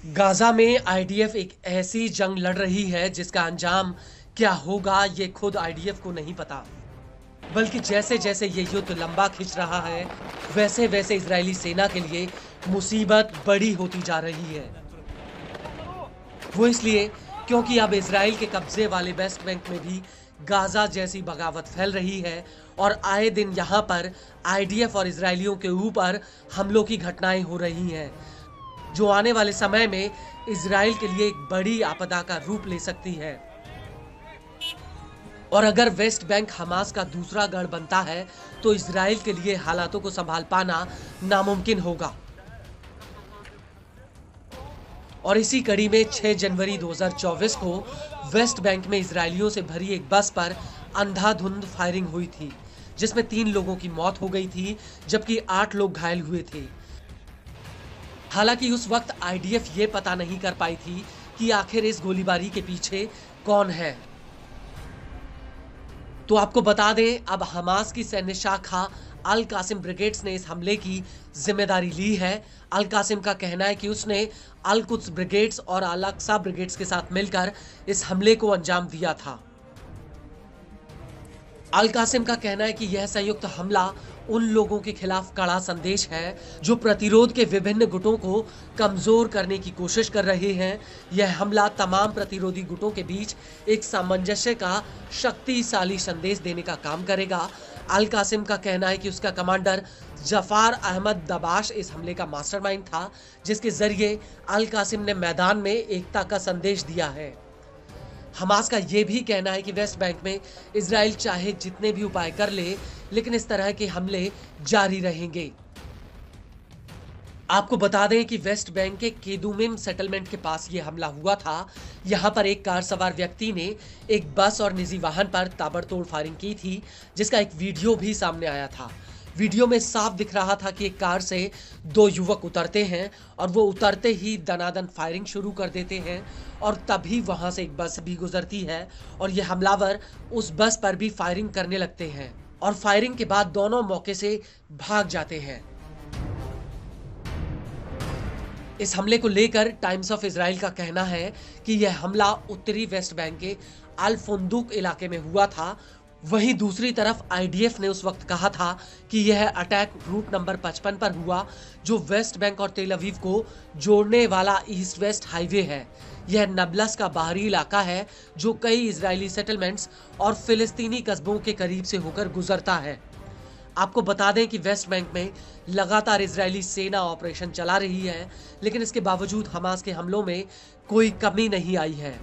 Gaza में IDF एक ऐसी जंग लड़ रही है जिसका अंजाम क्या होगा ये खुद आईडीएफ को नहीं पता। बल्कि जैसे जैसे ये युद्ध लंबा खिंच रहा है वैसे वैसे इजरायली सेना के लिए मुसीबत बड़ी होती जा रही है। वो इसलिए क्योंकि अब इजराइल के कब्जे वाले वेस्ट बैंक में भी गाजा जैसी बगावत फैल रही है और आए दिन यहाँ पर आईडीएफ और इजरायलियों के ऊपर हमलों की घटनाएं हो रही हैं जो आने वाले समय में इजराइल के लिए एक बड़ी आपदा का रूप ले सकती है। और अगर वेस्ट बैंक हमास का दूसरा गढ़ बनता है तो इजराइल के लिए हालातों को संभाल पाना नामुमकिन होगा। और इसी कड़ी में 6 जनवरी 2024 को वेस्ट बैंक में इजरायलियों से भरी एक बस पर अंधाधुंध फायरिंग हुई थी जिसमें 3 लोगों की मौत हो गई थी जबकि 8 लोग घायल हुए थे। हालांकि उस वक्त आईडीएफ ये पता नहीं कर पाई थी कि आखिर इस गोलीबारी के पीछे कौन है। तो आपको बता दें, अब हमास की सैन्य शाखा अल कासिम ब्रिगेड्स ने इस हमले की जिम्मेदारी ली है। अल कासिम का कहना है कि उसने अल कुद्स ब्रिगेड्स और अल अक्सा ब्रिगेड्स के साथ मिलकर इस हमले को अंजाम दिया था। अल कासिम का कहना है कि यह संयुक्त हमला उन लोगों के खिलाफ कड़ा संदेश है जो प्रतिरोध के विभिन्न गुटों को कमजोर करने की कोशिश कर रहे हैं। यह हमला तमाम प्रतिरोधी गुटों के बीच एक सामंजस्य का शक्तिशाली संदेश देने का काम करेगा। अल कासिम का कहना है कि उसका कमांडर जफार अहमद दबाश इस हमले का मास्टरमाइंड था जिसके जरिए अल कासिम ने मैदान में एकता का संदेश दिया है। हमास का यह भी कहना है कि वेस्ट बैंक में इजराइल चाहे जितने भी उपाय कर ले लेकिन इस तरह के हमले जारी रहेंगे। आपको बता दें कि वेस्ट बैंक के केदुमिम सेटलमेंट के पास यह हमला हुआ था। यहां पर एक कार सवार व्यक्ति ने एक बस और निजी वाहन पर ताबड़तोड़ फायरिंग की थी जिसका एक वीडियो भी सामने आया था। वीडियो में साफ दिख रहा था कि एक कार से 2 युवक उतरते हैं और वो उतरते ही दनादन फायरिंग शुरू कर देते हैं और तभी वहां से एक बस भी गुजरती है और ये हमलावर उस बस पर भी फायरिंग करने लगते हैं और फायरिंग के बाद दोनों मौके से भाग जाते हैं। इस हमले को लेकर टाइम्स ऑफ इजराइल का कहना है कि यह हमला उत्तरी वेस्ट बैंक के अल फुंदुक इलाके में हुआ था। वहीं दूसरी तरफ आईडीएफ ने उस वक्त कहा था कि यह अटैक रूट नंबर 55 पर हुआ जो वेस्ट बैंक और तेल अवीव को जोड़ने वाला ईस्ट वेस्ट हाईवे है। यह नबलस का बाहरी इलाका है जो कई इजरायली सेटलमेंट्स और फिलिस्तीनी कस्बों के करीब से होकर गुजरता है। आपको बता दें कि वेस्ट बैंक में लगातार इजरायली सेना ऑपरेशन चला रही है लेकिन इसके बावजूद हमास के हमलों में कोई कमी नहीं आई है।